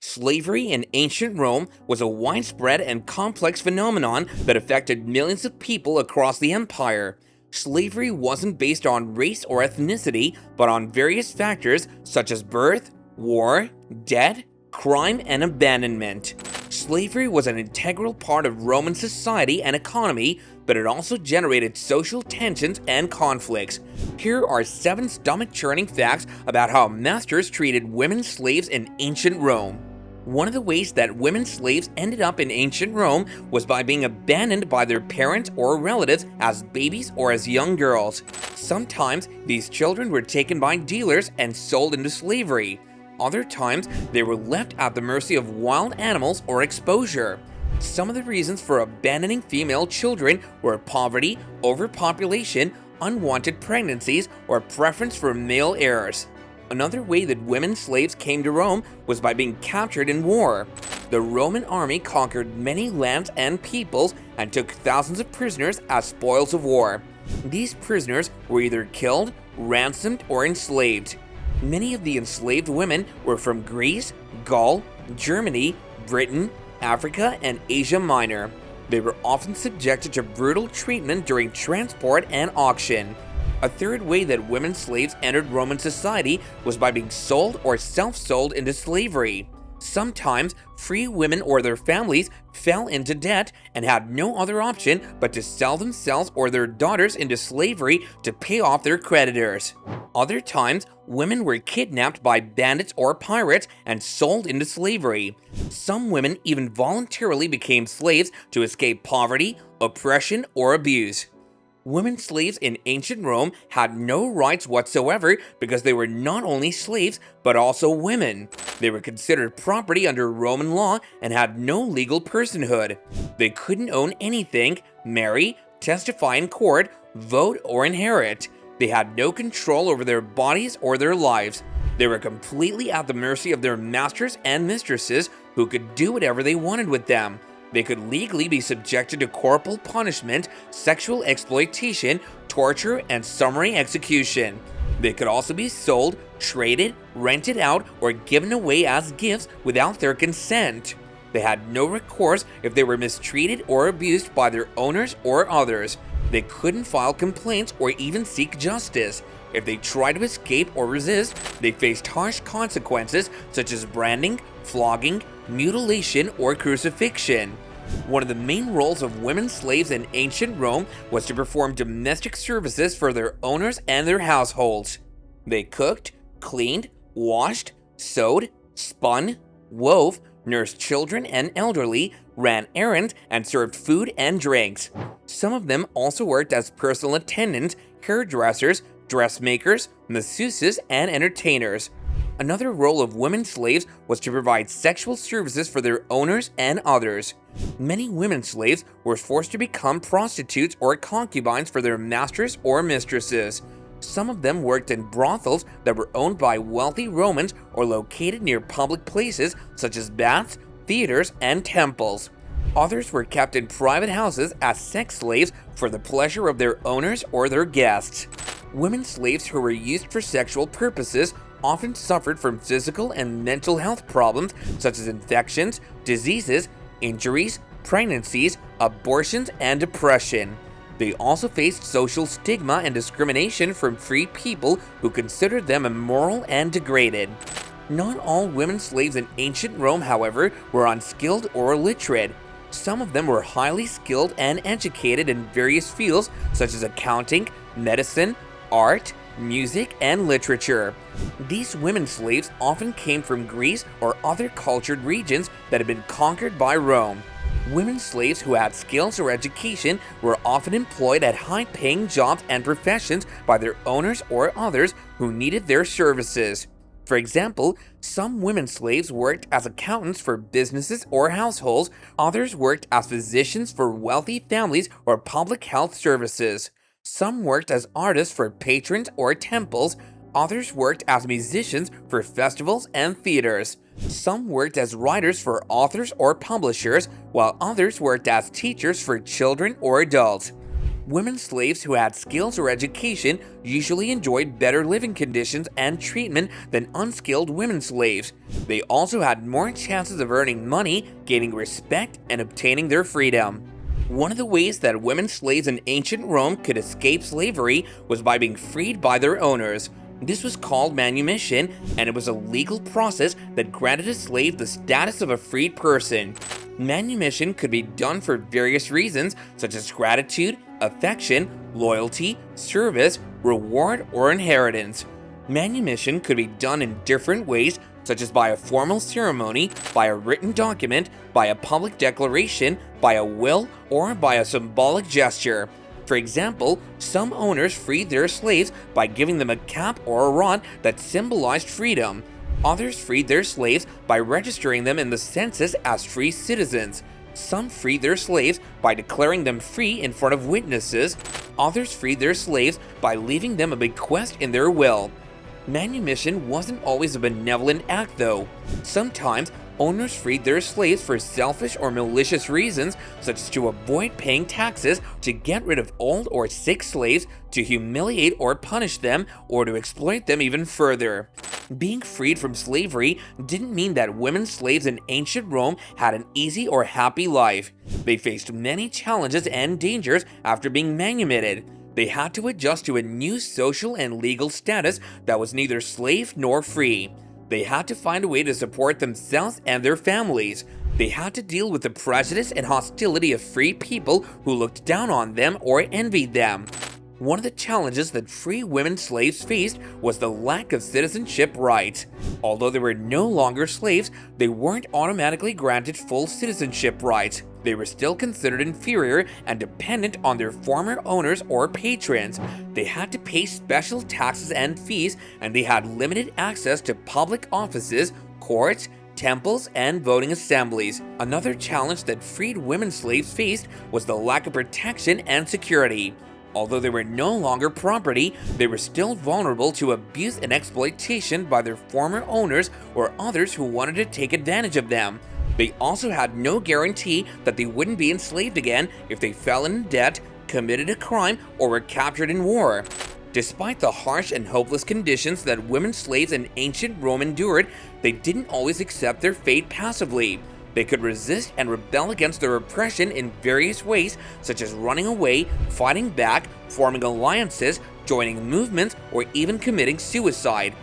Slavery in ancient Rome was a widespread and complex phenomenon that affected millions of people across the empire. Slavery wasn't based on race or ethnicity, but on various factors such as birth, war, debt, crime, and abandonment. Slavery was an integral part of Roman society and economy, but it also generated social tensions and conflicts. Here are 7 stomach-churning facts about how masters treated women slaves in ancient Rome. One of the ways that women slaves ended up in ancient Rome was by being abandoned by their parents or relatives as babies or as young girls. Sometimes, these children were taken by dealers and sold into slavery. Other times, they were left at the mercy of wild animals or exposure. Some of the reasons for abandoning female children were poverty, overpopulation, unwanted pregnancies, or preference for male heirs. Another way that women slaves came to Rome was by being captured in war. The Roman army conquered many lands and peoples and took thousands of prisoners as spoils of war. These prisoners were either killed, ransomed, or enslaved. Many of the enslaved women were from Greece, Gaul, Germany, Britain, Africa, and Asia Minor. They were often subjected to brutal treatment during transport and auction. A third way that women slaves entered Roman society was by being sold or self-sold into slavery. Sometimes, free women or their families fell into debt and had no other option but to sell themselves or their daughters into slavery to pay off their creditors. Other times, women were kidnapped by bandits or pirates and sold into slavery. Some women even voluntarily became slaves to escape poverty, oppression, or abuse. Women slaves in ancient Rome had no rights whatsoever because they were not only slaves but also women. They were considered property under Roman law and had no legal personhood. They couldn't own anything, marry, testify in court, vote, or inherit. They had no control over their bodies or their lives. They were completely at the mercy of their masters and mistresses who could do whatever they wanted with them. They could legally be subjected to corporal punishment, sexual exploitation, torture, and summary execution. They could also be sold, traded, rented out, or given away as gifts without their consent. They had no recourse if they were mistreated or abused by their owners or others. They couldn't file complaints or even seek justice. If they tried to escape or resist, they faced harsh consequences such as branding, flogging, mutilation, or crucifixion. One of the main roles of women slaves in ancient Rome was to perform domestic services for their owners and their households. They cooked, cleaned, washed, sewed, spun, wove, nursed children and elderly, ran errands, and served food and drinks. Some of them also worked as personal attendants, hairdressers, dressmakers, masseuses, and entertainers. Another role of women slaves was to provide sexual services for their owners and others. Many women slaves were forced to become prostitutes or concubines for their masters or mistresses. Some of them worked in brothels that were owned by wealthy Romans or located near public places such as baths, theaters, and temples. Others were kept in private houses as sex slaves for the pleasure of their owners or their guests. Women slaves who were used for sexual purposes often suffered from physical and mental health problems such as infections, diseases, injuries, pregnancies, abortions, and depression. They also faced social stigma and discrimination from free people who considered them immoral and degraded. Not all women slaves in ancient Rome, however, were unskilled or illiterate. Some of them were highly skilled and educated in various fields such as accounting, medicine, art, music, and literature. These women slaves often came from Greece or other cultured regions that had been conquered by Rome. Women slaves who had skills or education were often employed at high-paying jobs and professions by their owners or others who needed their services. For example, some women slaves worked as accountants for businesses or households, others worked as physicians for wealthy families or public health services. Some worked as artists for patrons or temples, others worked as musicians for festivals and theaters. Some worked as writers for authors or publishers, while others worked as teachers for children or adults. Women slaves who had skills or education usually enjoyed better living conditions and treatment than unskilled women slaves. They also had more chances of earning money, gaining respect, and obtaining their freedom. One of the ways that women slaves in ancient Rome could escape slavery was by being freed by their owners. This was called manumission, and it was a legal process that granted a slave the status of a freed person. Manumission could be done for various reasons, such as gratitude, affection, loyalty, service, reward, or inheritance. Manumission could be done in different ways, such as by a formal ceremony, by a written document, by a public declaration, by a will, or by a symbolic gesture. For example, some owners freed their slaves by giving them a cap or a rod that symbolized freedom. Others freed their slaves by registering them in the census as free citizens. Some freed their slaves by declaring them free in front of witnesses. Others freed their slaves by leaving them a bequest in their will. Manumission wasn't always a benevolent act, though. Sometimes, owners freed their slaves for selfish or malicious reasons, such as to avoid paying taxes, to get rid of old or sick slaves, to humiliate or punish them, or to exploit them even further. Being freed from slavery didn't mean that women slaves in ancient Rome had an easy or happy life. They faced many challenges and dangers after being manumitted. They had to adjust to a new social and legal status that was neither slave nor free. They had to find a way to support themselves and their families. They had to deal with the prejudice and hostility of free people who looked down on them or envied them. One of the challenges that free women slaves faced was the lack of citizenship rights. Although they were no longer slaves, they weren't automatically granted full citizenship rights. They were still considered inferior and dependent on their former owners or patrons. They had to pay special taxes and fees, and they had limited access to public offices, courts, temples, and voting assemblies. Another challenge that freed women slaves faced was the lack of protection and security. Although they were no longer property, they were still vulnerable to abuse and exploitation by their former owners or others who wanted to take advantage of them. They also had no guarantee that they wouldn't be enslaved again if they fell into debt, committed a crime, or were captured in war. Despite the harsh and hopeless conditions that women slaves in ancient Rome endured, they didn't always accept their fate passively. They could resist and rebel against their oppression in various ways, such as running away, fighting back, forming alliances, joining movements, or even committing suicide.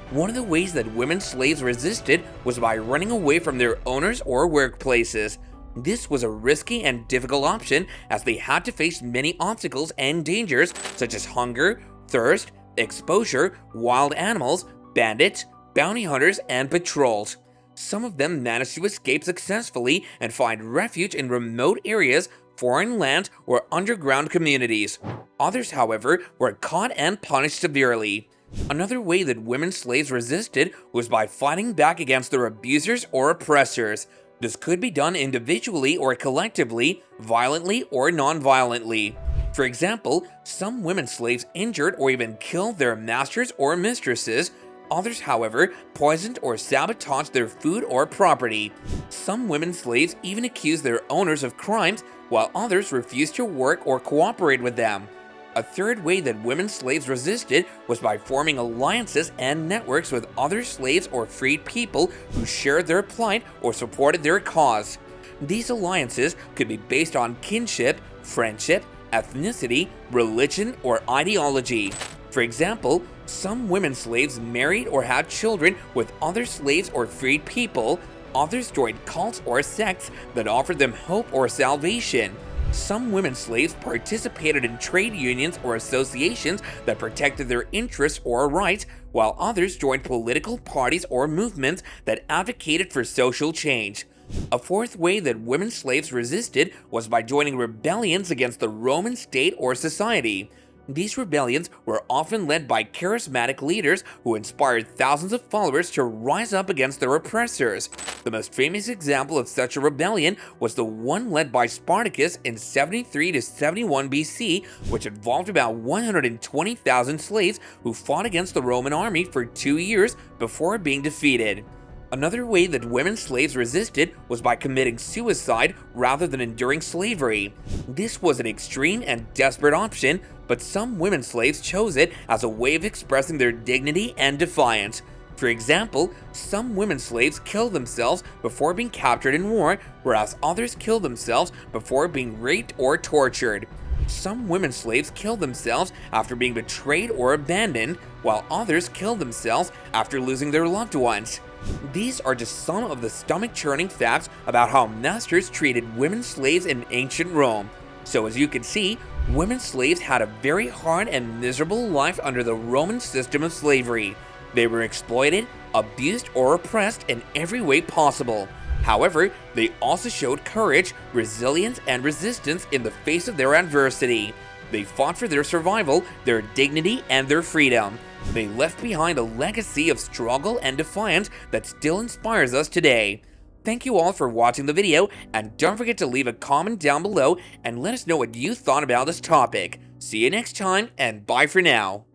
One of the ways that women slaves resisted was by running away from their owners or workplaces. This was a risky and difficult option, as they had to face many obstacles and dangers, such as hunger, thirst, exposure, wild animals, bandits, bounty hunters, and patrols. Some of them managed to escape successfully and find refuge in remote areas, foreign lands, or underground communities. Others, however, were caught and punished severely. Another way that women slaves resisted was by fighting back against their abusers or oppressors. This could be done individually or collectively, violently or non-violently. For example, some women slaves injured or even killed their masters or mistresses. Others, however, poisoned or sabotaged their food or property. Some women slaves even accused their owners of crimes, while others refused to work or cooperate with them. A third way that women slaves resisted was by forming alliances and networks with other slaves or freed people who shared their plight or supported their cause. These alliances could be based on kinship, friendship, ethnicity, religion, or ideology. For example, some women slaves married or had children with other slaves or freed people. Others joined cults or sects that offered them hope or salvation. Some women slaves participated in trade unions or associations that protected their interests or rights, while others joined political parties or movements that advocated for social change. A fourth way that women slaves resisted was by joining rebellions against the Roman state or society. These rebellions were often led by charismatic leaders who inspired thousands of followers to rise up against their oppressors. The most famous example of such a rebellion was the one led by Spartacus in 73 to 71 BC, which involved about 120,000 slaves who fought against the Roman army for 2 years before being defeated. Another way that women slaves resisted was by committing suicide rather than enduring slavery. This was an extreme and desperate option, but some women slaves chose it as a way of expressing their dignity and defiance. For example, some women slaves killed themselves before being captured in war, whereas others killed themselves before being raped or tortured. Some women slaves killed themselves after being betrayed or abandoned, while others killed themselves after losing their loved ones. These are just some of the stomach-churning facts about how masters treated women slaves in ancient Rome. So as you can see, women slaves had a very hard and miserable life under the Roman system of slavery. They were exploited, abused, or oppressed in every way possible. However, they also showed courage, resilience, and resistance in the face of their adversity. They fought for their survival, their dignity, and their freedom. They left behind a legacy of struggle and defiance that still inspires us today. Thank you all for watching the video, and don't forget to leave a comment down below and let us know what you thought about this topic. See you next time, and bye for now.